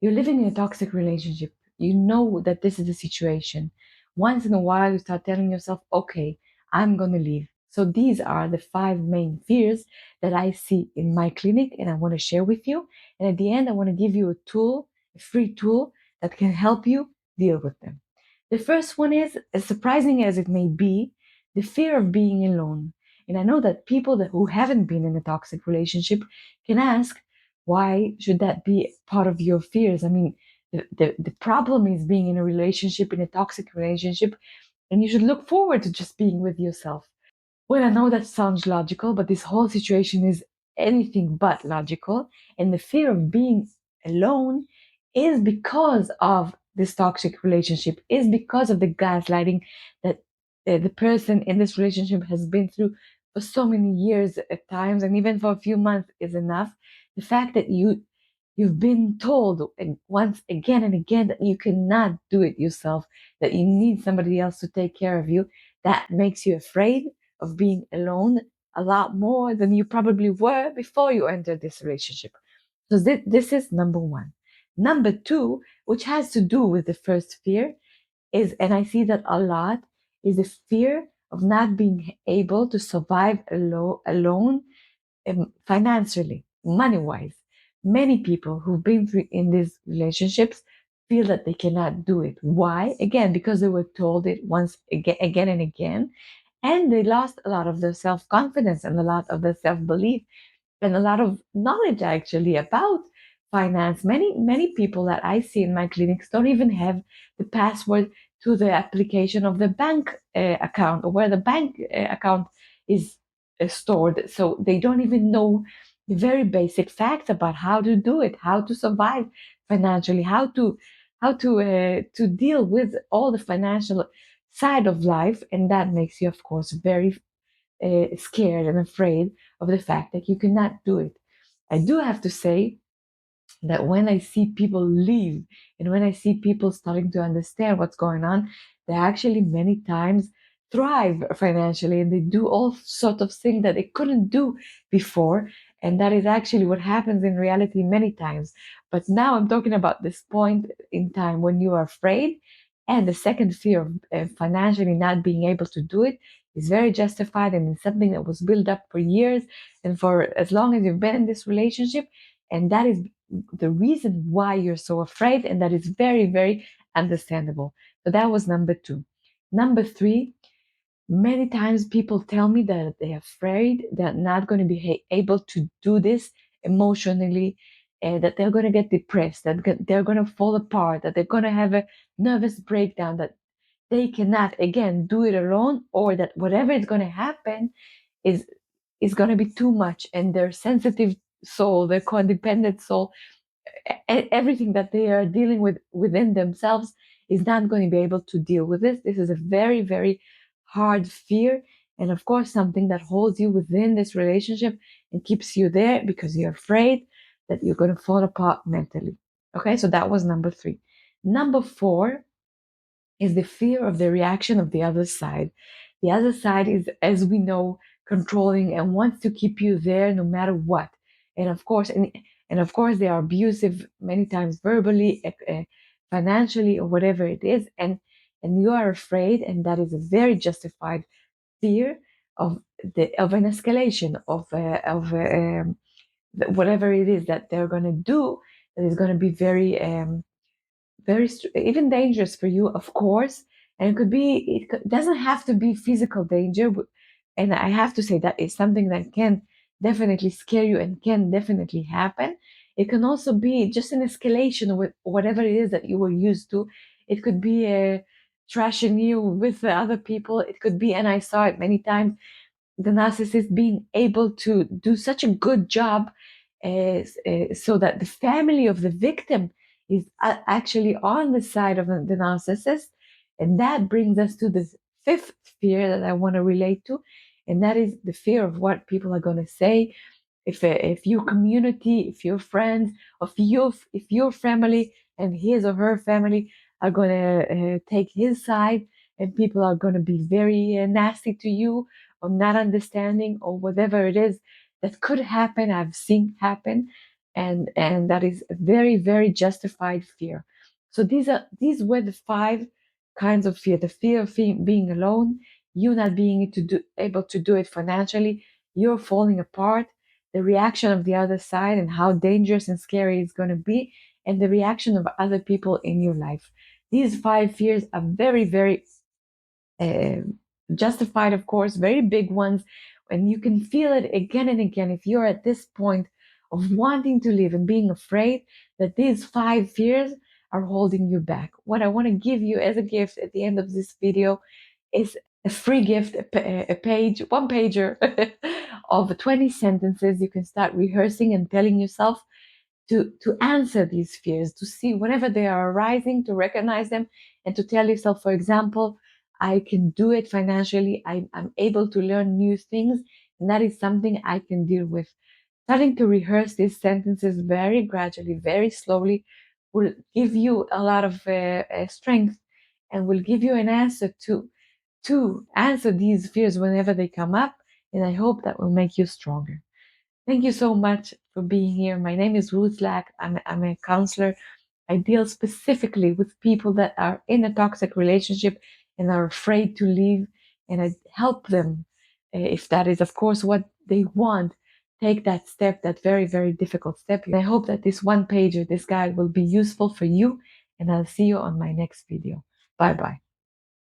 You're living in a toxic relationship. You know that this is the situation. Once in a while, you start telling yourself, okay, I'm going to leave. So these are the five main fears that I see in my clinic and I want to share with you. And at the end, I want to give you a tool, a free tool that can help you deal with them. The first one is, as surprising as it may be, the fear of being alone. And I know that people who haven't been in a toxic relationship can ask, why should that be part of your fears? I mean, the problem is being in a relationship, in a toxic relationship, and you should look forward to just being with yourself. Well, I know that sounds logical, but this whole situation is anything but logical. And the fear of being alone is because of this toxic relationship, is because of the gaslighting that the person in this relationship has been through for so many years at times, and even for a few months is enough. The fact that you've been told once again and again that you cannot do it yourself, that you need somebody else to take care of you, that makes you afraid of being alone a lot more than you probably were before you entered this relationship. So this is number one. Number two, which has to do with the first fear, is, and I see that a lot, is the fear of not being able to survive alone, financially, money wise. Many people who've been through in these relationships feel that they cannot do it. Why? Again, because they were told it once again and again, and they lost a lot of their self confidence and a lot of their self belief and a lot of knowledge actually about finance. Many people that I see in my clinics don't even have the password to the application of the bank account, or where the bank account is stored. So they don't even know the very basic facts about how to do it, how to survive financially, how to deal with all the financial side of life. And that makes you, of course, very scared and afraid of the fact that you cannot do it. I do have to say that when I see people leave and when I see people starting to understand what's going on, they actually many times thrive financially and they do all sorts of things that they couldn't do before. And that is actually what happens in reality many times. But now I'm talking about this point in time when you are afraid. And the second fear of financially not being able to do it is very justified, and it's something that was built up for years and for as long as you've been in this relationship. And that is the reason why you're so afraid, and that is very, very understandable. So that was number two. Number three, many times people tell me that they're afraid they're not going to be able to do this emotionally, that they're going to get depressed, that they're going to fall apart, that they're going to have a nervous breakdown, that they cannot again do it alone, or that whatever is going to happen is is going to be too much, and their sensitive soul, their codependent soul, everything that they are dealing with within themselves is not going to be able to deal with this. This is a very, very hard fear. And of course, something that holds you within this relationship and keeps you there because you're afraid that you're going to fall apart mentally. Okay, so that was number three. Number four is the fear of the reaction of the other side. The other side is, as we know, controlling and wants to keep you there no matter what. And of course, and of course, they are abusive many times verbally, financially, or whatever it is. And you are afraid, and that is a very justified fear of of an escalation of whatever it is that they're going to do. That is going to be very even dangerous for you, of course. And doesn't have to be physical danger, and I have to say that is something that can definitely scare you and can definitely happen. It can also be just an escalation with whatever it is that you were used to. It could be trashing you with the other people. It could be, and I saw it many times, the narcissist being able to do such a good job so that the family of the victim is actually on the side of the narcissist. And that brings us to the fifth fear that I want to relate to, and that is the fear of what people are going to say. If your community, if your friends, if your family and his or her family are going to take his side, and people are going to be very nasty to you, or not understanding, or whatever it is that could happen, I've seen happen. and that is a very, very justified fear. So these were the five kinds of fear: the fear of being alone, you not being able to do it financially, you're falling apart, the reaction of the other side and how dangerous and scary it's going to be, and the reaction of other people in your life. These five fears are very, very uh, justified, of course, very big ones, and you can feel it again and again if you're at this point of wanting to live and being afraid that these five fears are holding you back. What I want to give you as a gift at the end of this video is a free gift, a page, one pager of 20 sentences you can start rehearsing and telling yourself to answer these fears, to see whenever they are arising, to recognize them, and to tell yourself, for example, I can do it financially, I'm able to learn new things, and that is something I can deal with. Starting to rehearse these sentences very gradually, very slowly, will give you a lot of strength and will give you an answer to answer these fears whenever they come up. And I hope that will make you stronger. Thank you so much for being here. My name is Ruth Lack. I'm a counselor. I deal specifically with people that are in a toxic relationship and are afraid to leave, and I help them, if that is, of course, what they want, take that step, that very, very difficult step. And I hope that this one page or this guide will be useful for you, and I'll see you on my next video. Bye bye.